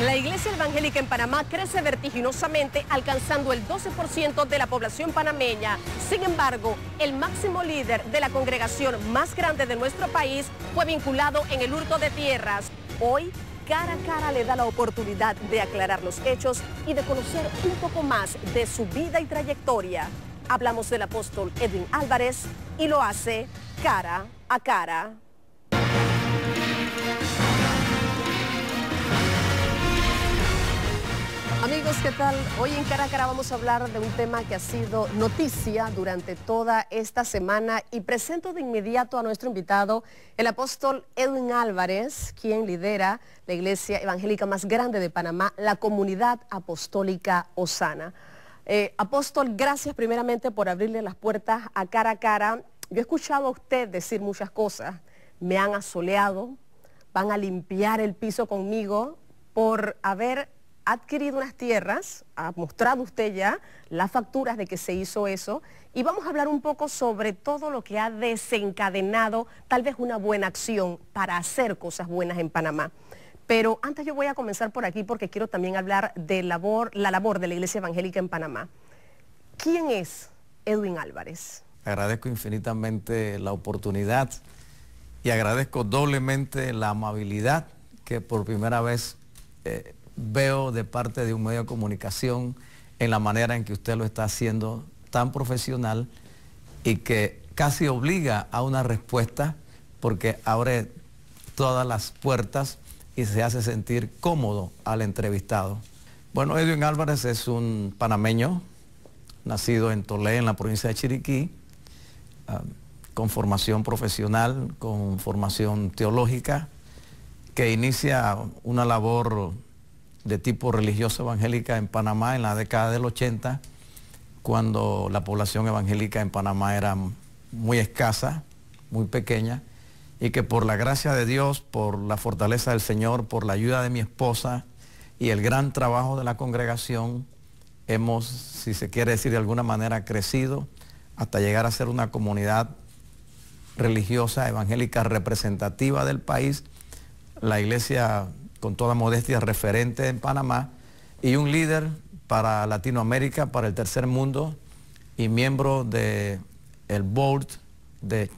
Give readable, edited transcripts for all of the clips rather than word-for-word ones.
La Iglesia Evangélica en Panamá crece vertiginosamente, alcanzando el 12% de la población panameña. Sin embargo, el máximo líder de la congregación más grande de nuestro país fue vinculado en el hurto de tierras. Hoy, Cara a Cara le da la oportunidad de aclarar los hechos y de conocer un poco más de su vida y trayectoria. Hablamos del apóstol Edwin Álvarez y lo hace cara a cara. Amigos, ¿qué tal? Hoy en Cara a Cara vamos a hablar de un tema que ha sido noticia durante toda esta semana y presento de inmediato a nuestro invitado, el apóstol Edwin Álvarez, quien lidera la iglesia evangélica más grande de Panamá, la Comunidad Apostólica Osana. Apóstol, gracias primeramente por abrirle las puertas a Cara a Cara. Yo he escuchado a usted decir muchas cosas, me han asoleado, van a limpiar el piso conmigo por haber adquirido unas tierras, ha mostrado usted ya las facturas de que se hizo eso, y vamos a hablar un poco sobre todo lo que ha desencadenado tal vez una buena acción para hacer cosas buenas en Panamá. Pero antes yo voy a comenzar por aquí porque quiero también hablar de la labor de la Iglesia Evangélica en Panamá. ¿Quién es Edwin Álvarez? Agradezco infinitamente la oportunidad y agradezco doblemente la amabilidad que por primera vez veo de parte de un medio de comunicación en la manera en que usted lo está haciendo tan profesional y que casi obliga a una respuesta porque abre todas las puertas y se hace sentir cómodo al entrevistado. Bueno, Edwin Álvarez es un panameño, nacido en Tolé, en la provincia de Chiriquí, con formación profesional, con formación teológica, que inicia una labor de tipo religioso evangélica en Panamá en la década del 80, cuando la población evangélica en Panamá era muy escasa, muy pequeña, y que por la gracia de Dios, por la fortaleza del Señor, por la ayuda de mi esposa y el gran trabajo de la congregación, hemos, si se quiere decir de alguna manera, crecido hasta llegar a ser una comunidad religiosa evangélica representativa del país, la iglesia con toda modestia referente en Panamá y un líder para Latinoamérica, para el tercer mundo y miembro del board de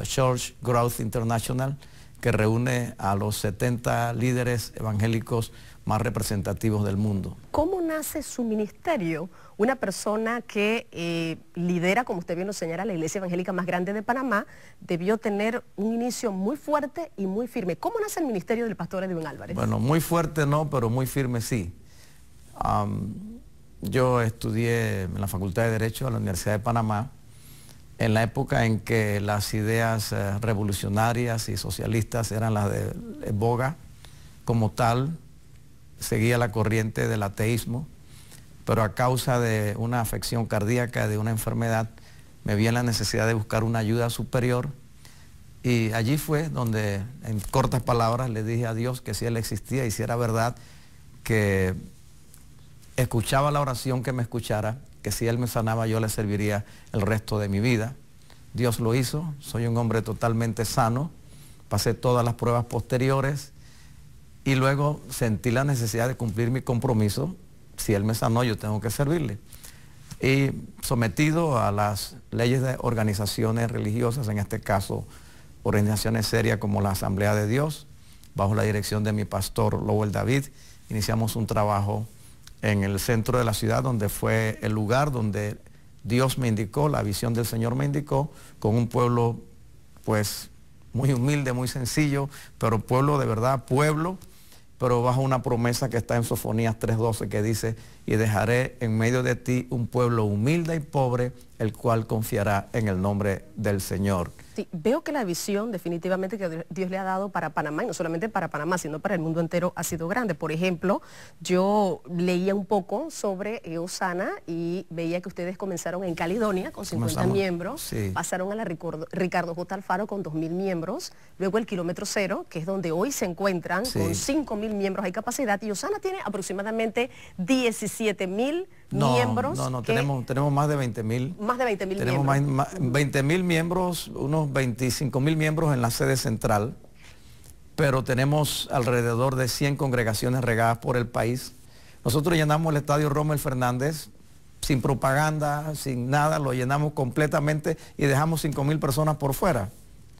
Church Growth International, que reúne a los 70 líderes evangélicos más representativos del mundo. ¿Cómo nace su ministerio? Una persona que lidera, como usted bien lo señala, la iglesia evangélica más grande de Panamá, debió tener un inicio muy fuerte y muy firme. ¿Cómo nace el ministerio del pastor Edwin Álvarez? Bueno, muy fuerte no, pero muy firme sí. Yo estudié en la Facultad de Derecho de la Universidad de Panamá, en la época en que las ideas revolucionarias y socialistas eran las de boga. Como tal, seguía la corriente del ateísmo, pero a causa de una afección cardíaca, de una enfermedad, me vi en la necesidad de buscar una ayuda superior y allí fue donde, en cortas palabras, le dije a Dios que si Él existía y si era verdad, que escuchaba la oración que me escuchara, que si Él me sanaba yo le serviría el resto de mi vida. Dios lo hizo, soy un hombre totalmente sano, pasé todas las pruebas posteriores y luego sentí la necesidad de cumplir mi compromiso. Si Él me sanó, yo tengo que servirle. Y sometido a las leyes de organizaciones religiosas, en este caso organizaciones serias como la Asamblea de Dios, bajo la dirección de mi pastor Lowell David, iniciamos un trabajo en el centro de la ciudad, donde fue el lugar donde Dios me indicó, la visión del Señor me indicó, con un pueblo pues muy humilde, muy sencillo, pero pueblo de verdad, pueblo, pero bajo una promesa que está en Sofonías 3:12 que dice, y dejaré en medio de ti un pueblo humilde y pobre, el cual confiará en el nombre del Señor. Sí, veo que la visión definitivamente que Dios le ha dado para Panamá, y no solamente para Panamá, sino para el mundo entero, ha sido grande. Por ejemplo, yo leía un poco sobre Osana y veía que ustedes comenzaron en Caledonia con 50 miembros, sí. Pasaron a la Ricardo J. Alfaro con 2.000 miembros, luego el Kilómetro Cero, que es donde hoy se encuentran, sí, con 5.000 miembros hay capacidad, y Osana tiene aproximadamente 17.000 miembros. No, tenemos más de 20.000. Más de 20.000 miembros. Tenemos 20.000 miembros, unos 25.000 miembros en la sede central pero tenemos alrededor de 100 congregaciones regadas por el país. Nosotros llenamos el estadio Rommel Fernández sin propaganda, sin nada, lo llenamos completamente y dejamos 5,000 personas por fuera.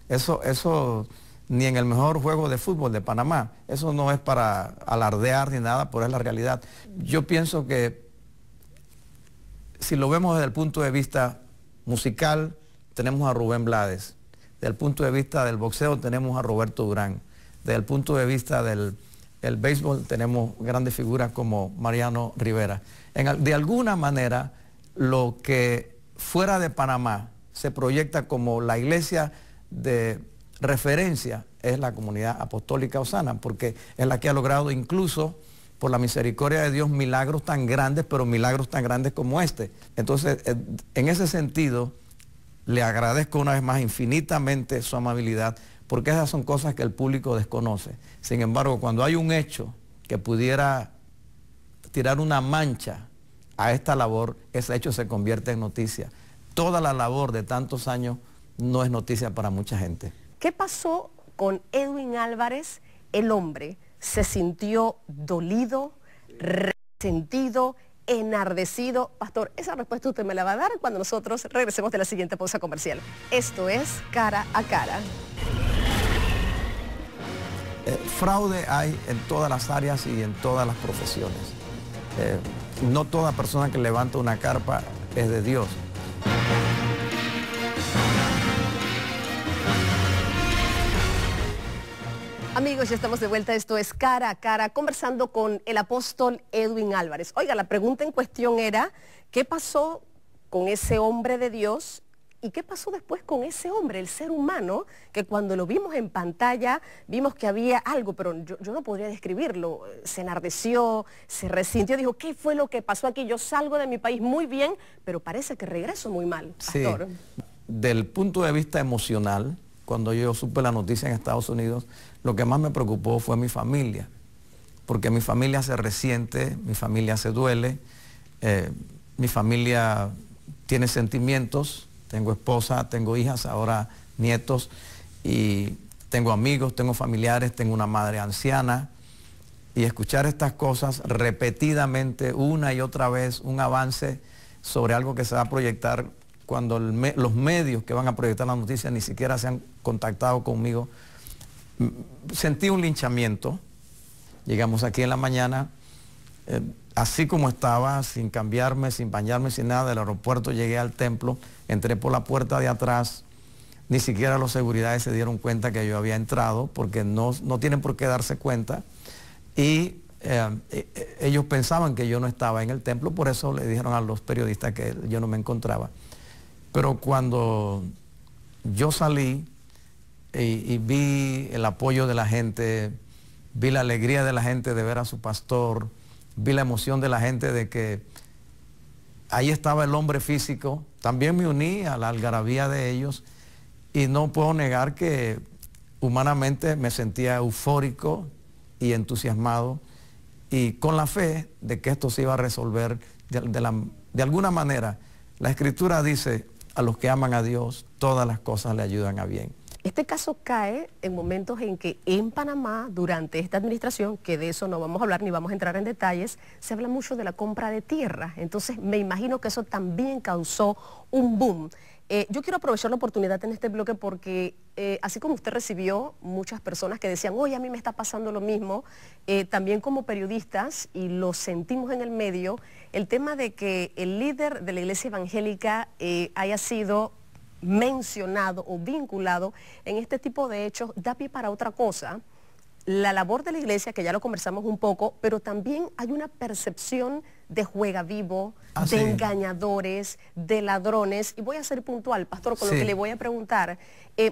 Eso ni en el mejor juego de fútbol de Panamá. Eso no es para alardear ni nada, pero es la realidad. Yo pienso que si lo vemos desde el punto de vista musical, tenemos a Rubén Blades. Desde el punto de vista del boxeo, tenemos a Roberto Durán. Desde el punto de vista del béisbol, tenemos grandes figuras como Mariano Rivera. De alguna manera, lo que fuera de Panamá se proyecta como la iglesia de referencia es la comunidad apostólica Osana, porque es la que ha logrado incluso, por la misericordia de Dios, milagros tan grandes, pero milagros tan grandes como este. Entonces, en ese sentido, le agradezco una vez más infinitamente su amabilidad, porque esas son cosas que el público desconoce. Sin embargo, cuando hay un hecho que pudiera tirar una mancha a esta labor, ese hecho se convierte en noticia. Toda la labor de tantos años no es noticia para mucha gente. ¿Qué pasó con Edwin Álvarez, el hombre? ¿Se sintió dolido, resentido, enardecido? Pastor, esa respuesta usted me la va a dar cuando nosotros regresemos de la siguiente pausa comercial. Esto es Cara a Cara. Fraude hay en todas las áreas y en todas las profesiones. No toda persona que levanta una carpa es de Dios. Amigos, ya estamos de vuelta. Esto es Cara a Cara, conversando con el apóstol Edwin Álvarez. Oiga, la pregunta en cuestión era, ¿qué pasó con ese hombre de Dios? ¿Y qué pasó después con ese hombre, el ser humano, que cuando lo vimos en pantalla, vimos que había algo, pero yo no podría describirlo? Se enardeció, se resintió, dijo, ¿qué fue lo que pasó aquí? Yo salgo de mi país muy bien, pero parece que regreso muy mal, pastor. Sí. Del punto de vista emocional, cuando yo supe la noticia en Estados Unidos, lo que más me preocupó fue mi familia, porque mi familia se resiente, mi familia se duele, mi familia tiene sentimientos. Tengo esposa, tengo hijas, ahora nietos, y tengo amigos, tengo familiares, tengo una madre anciana. Y escuchar estas cosas repetidamente, una y otra vez, un avance sobre algo que se va a proyectar cuando los medios que van a proyectar la noticia ni siquiera se han contactado conmigo. Sentí un linchamiento. Llegamos aquí en la mañana, así como estaba, sin cambiarme, sin bañarme, sin nada, del aeropuerto llegué al templo, entré por la puerta de atrás, ni siquiera los seguridades se dieron cuenta que yo había entrado, porque no tienen por qué darse cuenta, y ellos pensaban que yo no estaba en el templo, por eso le dijeron a los periodistas que yo no me encontraba. Pero cuando yo salí y vi el apoyo de la gente, vi la alegría de la gente de ver a su pastor, vi la emoción de la gente de que ahí estaba el hombre físico, también me uní a la algarabía de ellos, y no puedo negar que humanamente me sentía eufórico y entusiasmado y con la fe de que esto se iba a resolver de alguna manera. La Escritura dice, a los que aman a Dios, todas las cosas le ayudan a bien. Este caso cae en momentos en que en Panamá, durante esta administración, que de eso no vamos a hablar ni vamos a entrar en detalles, se habla mucho de la compra de tierra. Entonces me imagino que eso también causó un boom. Yo quiero aprovechar la oportunidad en este bloque porque así como usted recibió muchas personas que decían, oye, a mí me está pasando lo mismo, también como periodistas, y lo sentimos en el medio, el tema de que el líder de la iglesia evangélica haya sido mencionado o vinculado en este tipo de hechos da pie para otra cosa. La labor de la iglesia, que ya lo conversamos un poco, pero también hay una percepción de juega vivo, de engañadores, de ladrones. Y voy a ser puntual, pastor, con lo que le voy a preguntar.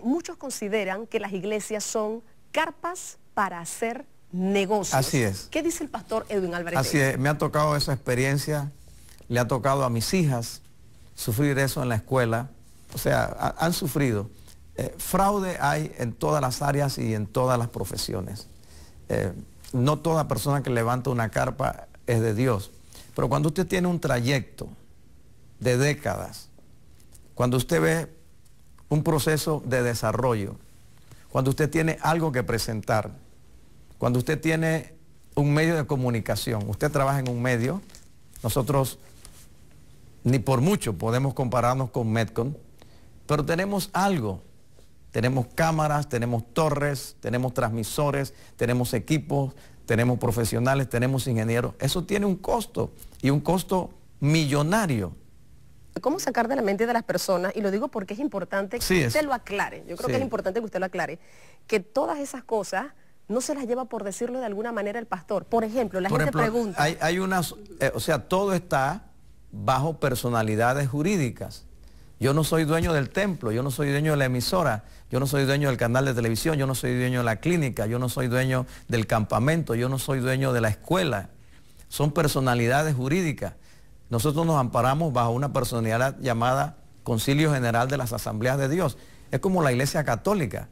Muchos consideran que las iglesias son carpas para hacer negocios. Así es. ¿Qué dice el pastor Edwin Álvarez? Así es, me ha tocado esa experiencia, le ha tocado a mis hijas sufrir eso en la escuela. O sea, han sufrido. Fraude hay en todas las áreas y en todas las profesiones. No toda persona que levanta una carpa es de Dios. Pero cuando usted tiene un trayecto de décadas, cuando usted ve un proceso de desarrollo, cuando usted tiene algo que presentar, cuando usted tiene un medio de comunicación, usted trabaja en un medio, nosotros ni por mucho podemos compararnos con Metcon, pero tenemos algo, tenemos cámaras, tenemos torres, tenemos transmisores, tenemos equipos, tenemos profesionales, tenemos ingenieros. Eso tiene un costo, y un costo millonario. ¿Cómo sacar de la mente de las personas? Y lo digo porque es importante que usted lo aclare. Yo creo que es importante que usted lo aclare. Que todas esas cosas no se las lleva, por decirlo de alguna manera, el pastor. Por ejemplo, la gente pregunta. Hay unas, o sea, todo está bajo personalidades jurídicas. Yo no soy dueño del templo, yo no soy dueño de la emisora, yo no soy dueño del canal de televisión, yo no soy dueño de la clínica, yo no soy dueño del campamento, yo no soy dueño de la escuela. Son personalidades jurídicas. Nosotros nos amparamos bajo una personalidad llamada Concilio General de las Asambleas de Dios. Es como la Iglesia Católica.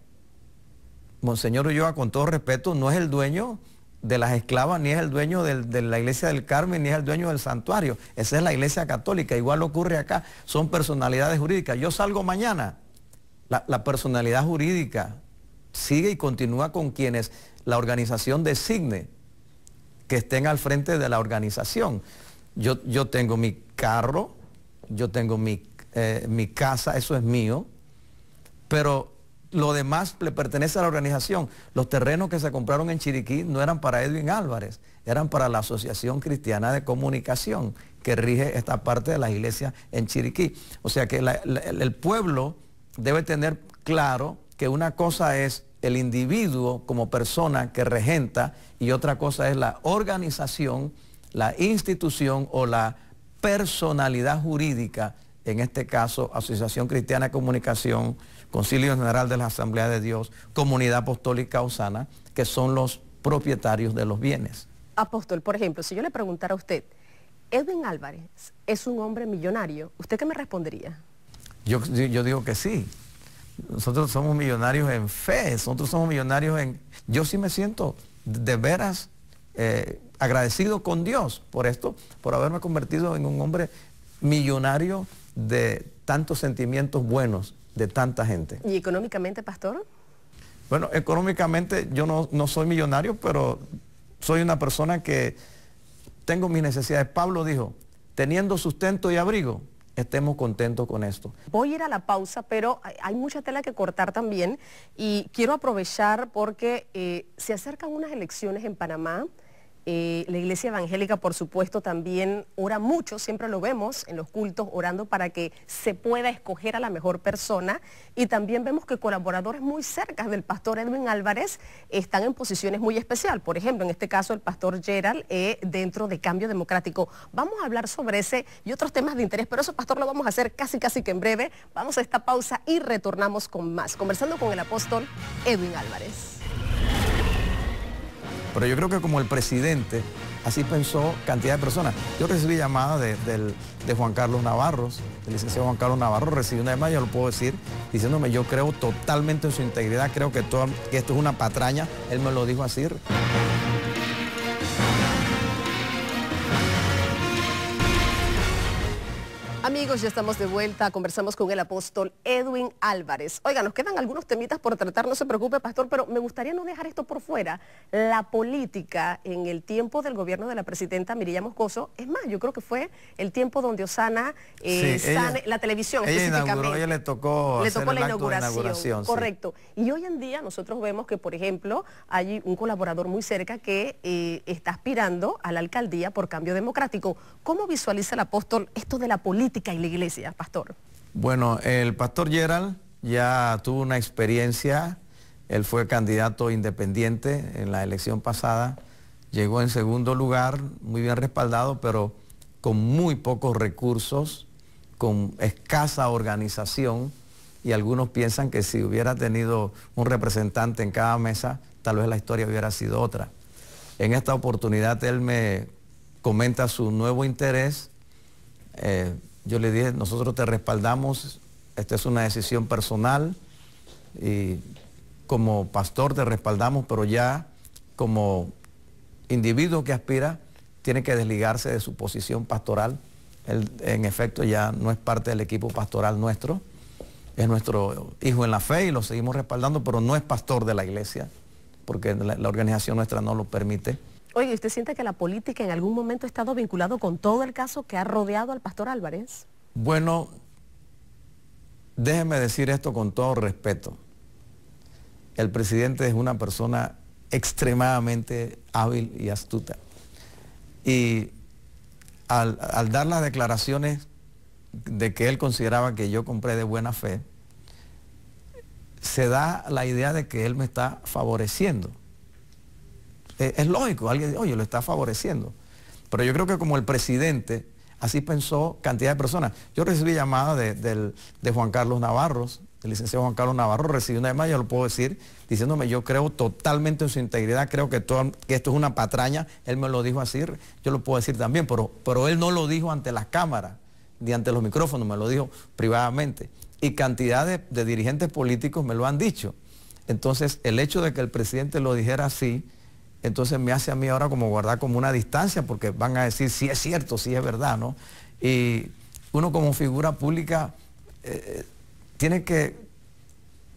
Monseñor Ulloa, con todo respeto, no es el dueño de las esclavas, ni es el dueño de la Iglesia del Carmen, ni es el dueño del santuario. Esa es la Iglesia Católica. Igual ocurre acá. Son personalidades jurídicas. Yo salgo mañana. La personalidad jurídica sigue y continúa con quienes la organización designe que estén al frente de la organización. Yo tengo mi carro, yo tengo mi casa, eso es mío, pero lo demás le pertenece a la organización. Los terrenos que se compraron en Chiriquí no eran para Edwin Álvarez, eran para la Asociación Cristiana de Comunicación, que rige esta parte de la iglesia en Chiriquí. O sea que el pueblo debe tener claro que una cosa es el individuo como persona que regenta y otra cosa es la organización, la institución o la personalidad jurídica, en este caso Asociación Cristiana de Comunicación, Concilio General de la Asamblea de Dios, Comunidad Apostólica Osana, que son los propietarios de los bienes. Apóstol, por ejemplo, si yo le preguntara a usted, ¿Edwin Álvarez es un hombre millonario? ¿Usted qué me respondería? Yo digo que sí. Nosotros somos millonarios en fe, nosotros somos millonarios en... Yo sí me siento de veras agradecido con Dios por esto, por haberme convertido en un hombre millonario de tantos sentimientos buenos de tanta gente. ¿Y económicamente, pastor? Bueno, económicamente yo no soy millonario, pero soy una persona que tengo mis necesidades. Pablo dijo, teniendo sustento y abrigo, estemos contentos con esto. Voy a ir a la pausa, pero hay mucha tela que cortar también y quiero aprovechar porque se acercan unas elecciones en Panamá. La Iglesia Evangélica, por supuesto, también ora mucho, siempre lo vemos en los cultos, orando para que se pueda escoger a la mejor persona, y también vemos que colaboradores muy cerca del pastor Edwin Álvarez están en posiciones muy especiales. Por ejemplo, en este caso, el pastor Gerald dentro de Cambio Democrático. Vamos a hablar sobre ese y otros temas de interés, pero eso, pastor, lo vamos a hacer casi que en breve. Vamos a esta pausa y retornamos con más, conversando con el apóstol Edwin Álvarez. Pero yo creo que como el presidente, así pensó cantidad de personas. Yo recibí llamadas de Juan Carlos Navarro, el licenciado Juan Carlos Navarro, recibí una llamada, yo lo puedo decir, diciéndome, yo creo totalmente en su integridad, creo que esto es una patraña, él me lo dijo así. Amigos, ya estamos de vuelta, conversamos con el apóstol Edwin Álvarez. Oiga, nos quedan algunos temitas por tratar, no se preocupe, pastor, pero me gustaría no dejar esto por fuera. La política en el tiempo del gobierno de la presidenta Miriam Moscoso, es más, yo creo que fue el tiempo donde Osana, la televisión específicamente. Ella le tocó la inauguración. Correcto. Sí. Y hoy en día nosotros vemos que, por ejemplo, hay un colaborador muy cerca que está aspirando a la alcaldía por Cambio Democrático. ¿Cómo visualiza el apóstol esto de la política y la iglesia, pastor? Bueno, el pastor Gerald ya tuvo una experiencia, él fue candidato independiente en la elección pasada, llegó en segundo lugar, muy bien respaldado, pero con muy pocos recursos, con escasa organización, y algunos piensan que si hubiera tenido un representante en cada mesa, tal vez la historia hubiera sido otra. En esta oportunidad él me comenta su nuevo interés. Yo le dije, nosotros te respaldamos, esta es una decisión personal y como pastor te respaldamos, pero ya como individuo que aspira, tiene que desligarse de su posición pastoral. Él, en efecto, ya no es parte del equipo pastoral nuestro. es nuestro hijo en la fe y lo seguimos respaldando, pero no es pastor de la iglesia, porque la organización nuestra no lo permite. Oye, ¿usted siente que la política en algún momento ha estado vinculado con todo el caso que ha rodeado al pastor Álvarez? Bueno, déjeme decir esto con todo respeto. El presidente es una persona extremadamente hábil y astuta. Y al dar las declaraciones de que él consideraba que yo compré de buena fe, se da la idea de que él me está favoreciendo. Es lógico, alguien dice, oye, lo está favoreciendo. Pero yo creo que como el presidente, así pensó cantidad de personas. Yo recibí llamadas de Juan Carlos Navarros, el licenciado Juan Carlos Navarro, recibí una llamada, yo lo puedo decir, diciéndome, yo creo totalmente en su integridad, creo que esto es una patraña, él me lo dijo así, yo lo puedo decir también, pero él no lo dijo ante las cámaras, ni ante los micrófonos, me lo dijo privadamente. Y cantidad de dirigentes políticos me lo han dicho. Entonces, el hecho de que el presidente lo dijera así, entonces me hace a mí ahora como guardar como una distancia, porque van a decir si es cierto, si es verdad, ¿no? Y uno como figura pública tiene que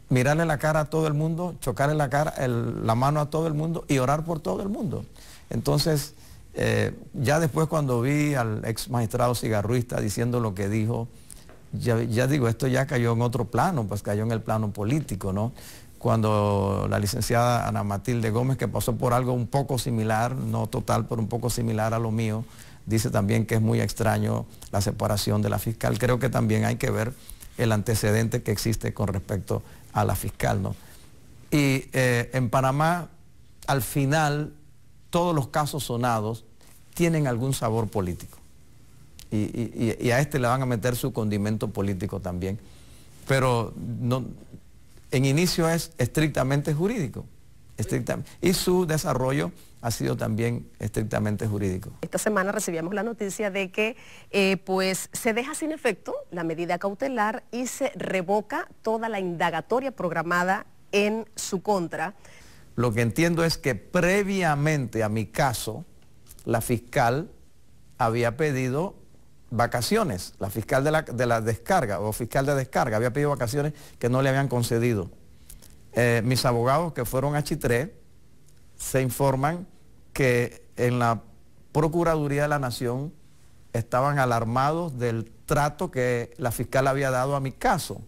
mirarle la cara a todo el mundo, chocarle la mano a todo el mundo y orar por todo el mundo. Entonces, ya después cuando vi al ex magistrado cigarruista diciendo lo que dijo, ya digo, esto ya cayó en otro plano, pues cayó en el plano político, ¿no? Cuando la licenciada Ana Matilde Gómez, que pasó por algo un poco similar, no total, pero un poco similar a lo mío, dice también que es muy extraño la separación de la fiscal. Creo que también hay que ver el antecedente que existe con respecto a la fiscal, ¿no? Y en Panamá, al final, todos los casos sonados tienen algún sabor político. Y a este le van a meter su condimento político también. Pero no, en inicio es estrictamente jurídico. Y su desarrollo ha sido también estrictamente jurídico. Esta semana recibíamos la noticia de que pues se deja sin efecto la medida cautelar y se revoca toda la indagatoria programada en su contra. Lo que entiendo es que previamente a mi caso, la fiscal había pedido vacaciones, la fiscal de la descarga o fiscal de descarga había pedido vacaciones que no le habían concedido. Mis abogados que fueron a Chitré se informan que en la Procuraduría de la Nación estaban alarmados del trato que la fiscal había dado a mi caso.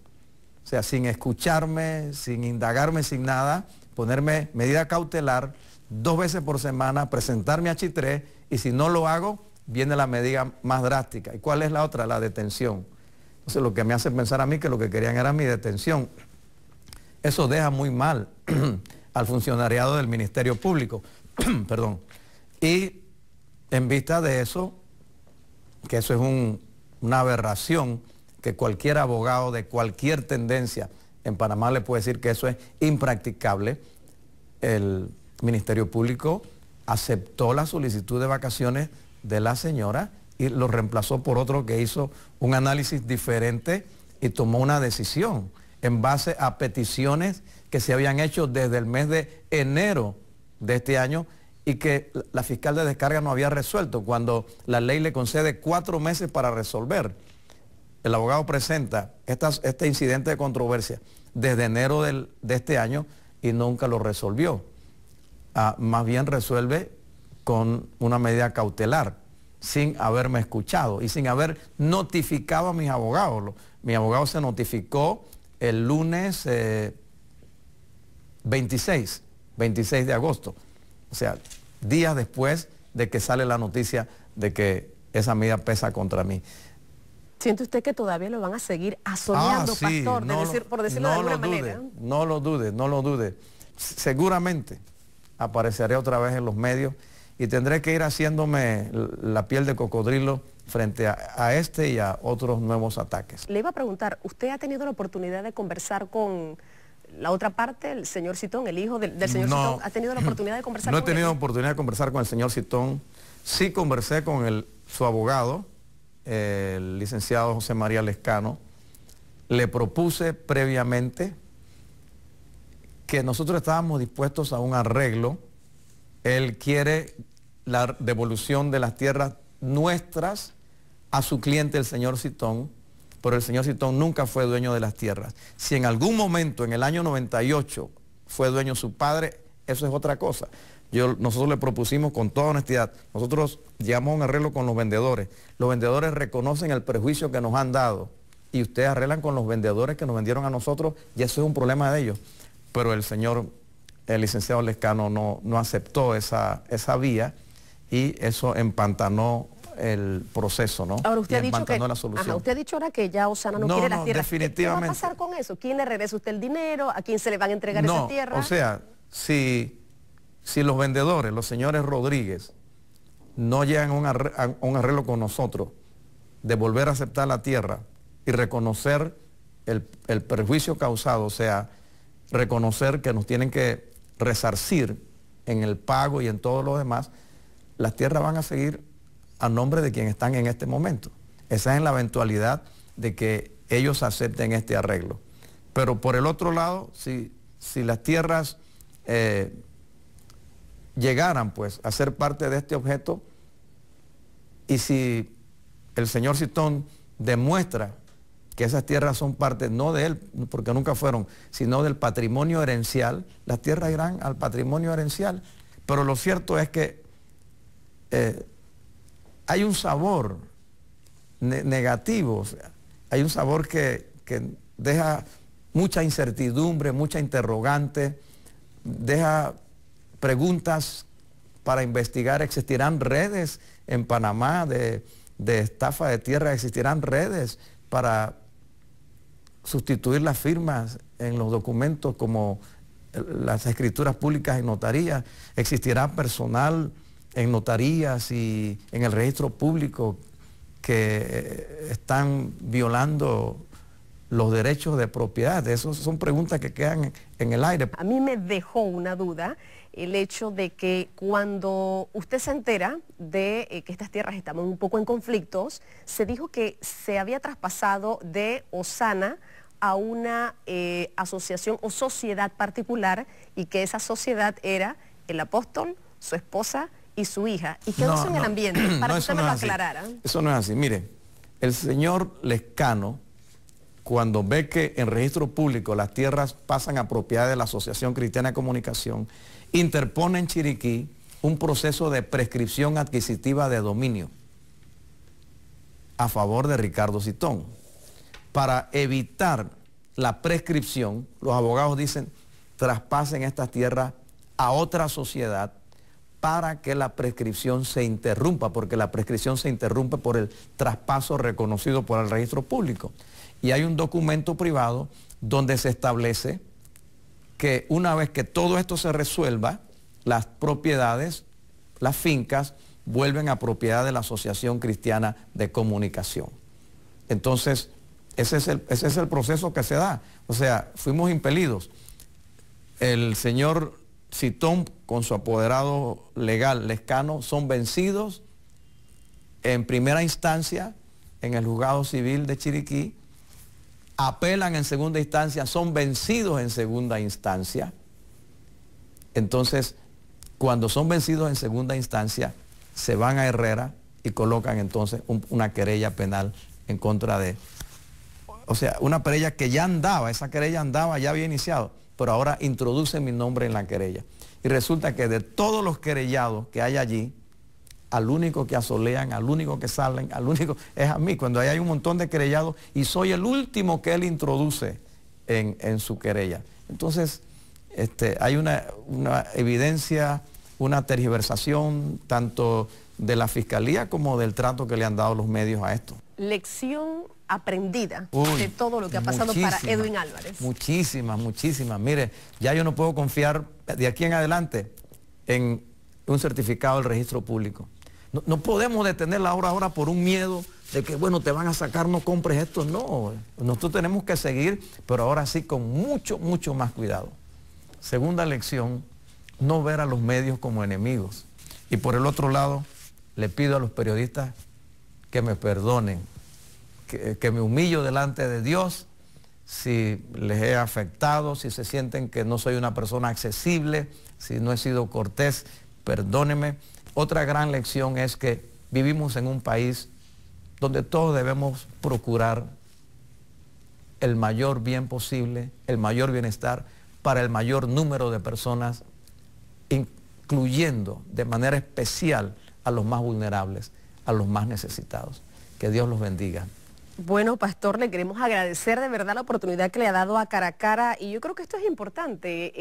O sea, sin escucharme, sin indagarme, sin nada, ponerme medida cautelar 2 veces por semana, presentarme a Chitré y si no lo hago, viene la medida más drástica. ¿Y cuál es la otra? La detención. Entonces lo que me hace pensar a mí que lo que querían era mi detención. Eso deja muy mal al funcionariado del Ministerio Público. Perdón. Y en vista de eso, que eso es una aberración, que cualquier abogado de cualquier tendencia en Panamá le puede decir que eso es impracticable, el Ministerio Público aceptó la solicitud de vacaciones de la señora y lo reemplazó por otro que hizo un análisis diferente y tomó una decisión en base a peticiones que se habían hecho desde el mes de enero de este año y que la fiscal de descarga no había resuelto cuando la ley le concede 4 meses para resolver. El abogado presenta este incidente de controversia desde enero de este año y nunca lo resolvió. Más bien resuelve con una medida cautelar, sin haberme escuchado y sin haber notificado a mis abogados. Mi abogado se notificó el lunes 26 de agosto, o sea, días después de que sale la noticia de que esa medida pesa contra mí. ¿Siente usted que todavía lo van a seguir asoleando, sí, pastor, por decirlo de alguna manera? No lo dude. Seguramente apareceré otra vez en los medios y tendré que ir haciéndome la piel de cocodrilo frente a este y a otros nuevos ataques. Le iba a preguntar, ¿usted ha tenido la oportunidad de conversar con la otra parte, el señor Citón, el hijo del señor Citón? ¿Ha tenido la oportunidad de conversar con él? No he tenido oportunidad de conversar con el señor Citón. Sí conversé con su abogado, el licenciado José María Lescano. Le propuse previamente que nosotros estábamos dispuestos a un arreglo. Él quiere la devolución de las tierras nuestras a su cliente, el señor Citón, pero el señor Citón nunca fue dueño de las tierras. Si en algún momento, en el año 98, fue dueño su padre, eso es otra cosa. Nosotros le propusimos con toda honestidad, nosotros llegamos a un arreglo con los vendedores reconocen el perjuicio que nos han dado y ustedes arreglan con los vendedores que nos vendieron a nosotros y eso es un problema de ellos. Pero el licenciado Lescano no aceptó esa vía y eso empantanó el proceso, ¿no? Ahora usted ha dicho que, la solución. usted ha dicho ahora que ya Osana no quiere las tierras. Definitivamente. ¿Qué va a pasar con eso? ¿Quién le regresa usted el dinero? ¿A quién se le van a entregar esa tierra? O sea, si los vendedores, los señores Rodríguez, no llegan a un arreglo con nosotros de volver a aceptar la tierra y reconocer el perjuicio causado, o sea, reconocer que nos tienen que resarcir en el pago y en todo lo demás, las tierras van a seguir a nombre de quienes están en este momento. Esa es la eventualidad de que ellos acepten este arreglo. Pero por el otro lado, si las tierras llegaran pues a ser parte de este objeto y si el señor Citón demuestra que esas tierras son parte, no de él, porque nunca fueron, sino del patrimonio herencial, las tierras irán al patrimonio herencial. Pero lo cierto es que hay un sabor negativo, o sea, hay un sabor que deja mucha incertidumbre, mucha interrogante, deja preguntas para investigar. ¿Existirán redes en Panamá de estafa de tierra? ¿Existirán redes para sustituir las firmas en los documentos como las escrituras públicas en notarías? ¿Existirá personal en notarías y en el registro público que están violando los derechos de propiedad? Esas son preguntas que quedan en el aire. A mí me dejó una duda el hecho de que cuando usted se entera de que estas tierras estaban un poco en conflictos, se dijo que se había traspasado de Osana a una asociación o sociedad particular y que esa sociedad era el apóstol, su esposa y su hija. Y quedó eso en el ambiente, para que usted me lo aclarara. Eso no es así. Mire, el señor Lescano, cuando ve que en registro público las tierras pasan a propiedad de la Asociación Cristiana de Comunicación, interpone en Chiriquí un proceso de prescripción adquisitiva de dominio a favor de Ricardo Citón. Para evitar la prescripción, los abogados dicen, traspasen estas tierras a otra sociedad para que la prescripción se interrumpa, porque la prescripción se interrumpe por el traspaso reconocido por el registro público. Y hay un documento privado donde se establece que una vez que todo esto se resuelva, las propiedades, las fincas, vuelven a propiedad de la Asociación Cristiana de Comunicación. Entonces, ese es el proceso que se da. O sea, fuimos impelidos. El señor Citón, con su apoderado legal, Lescano, son vencidos en primera instancia en el juzgado civil de Chiriquí, apelan en segunda instancia, son vencidos en segunda instancia. Entonces, cuando son vencidos en segunda instancia, se van a Herrera y colocan entonces una querella penal en contra de... O sea, una querella que ya andaba, esa querella andaba, ya había iniciado, pero ahora introducen mi nombre en la querella. Y resulta que de todos los querellados que hay allí, al único que asolean, al único que salen, al único es a mí, cuando ahí hay un montón de querellados y soy el último que él introduce en su querella. Entonces, hay una evidencia, una tergiversación tanto de la Fiscalía como del trato que le han dado los medios a esto. Lección aprendida de todo lo que ha pasado para Edwin Álvarez. Muchísimas. Mire, ya yo no puedo confiar de aquí en adelante en un certificado del registro público. No podemos detener la obra ahora por un miedo de que, bueno, te van a sacar, no compres esto. No, nosotros tenemos que seguir, pero ahora sí con mucho más cuidado. Segunda lección, no ver a los medios como enemigos. Y por el otro lado, le pido a los periodistas que me perdonen, que me humillo delante de Dios si les he afectado, si se sienten que no soy una persona accesible, si no he sido cortés, perdónenme. Otra gran lección es que vivimos en un país donde todos debemos procurar el mayor bien posible, el mayor bienestar para el mayor número de personas, incluyendo de manera especial a los más vulnerables, a los más necesitados. Que Dios los bendiga. Bueno, pastor, le queremos agradecer de verdad la oportunidad que le ha dado a Cara a Cara, y yo creo que esto es importante,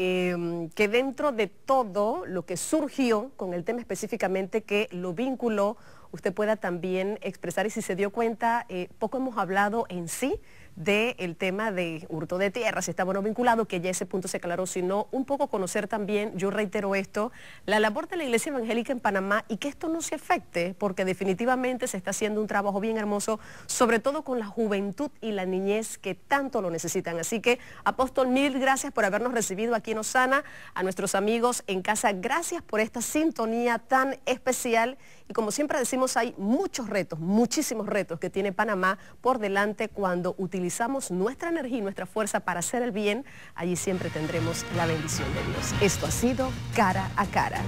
que dentro de todo lo que surgió con el tema específicamente que lo vinculó, usted pueda también expresar, y si se dio cuenta, poco hemos hablado en sí del tema de hurto de tierra, si está bueno vinculado, que ya ese punto se aclaró, sino un poco conocer también, yo reitero esto, la labor de la Iglesia Evangélica en Panamá y que esto no se afecte, porque definitivamente se está haciendo un trabajo bien hermoso, sobre todo con la juventud y la niñez que tanto lo necesitan. Así que, apóstol, mil gracias por habernos recibido aquí en Osana, a nuestros amigos en casa, gracias por esta sintonía tan especial, y como siempre decimos, hay muchos retos, muchísimos retos que tiene Panamá por delante cuando utilizamos nuestra energía y nuestra fuerza para hacer el bien. Allí siempre tendremos la bendición de Dios. Esto ha sido Cara a Cara.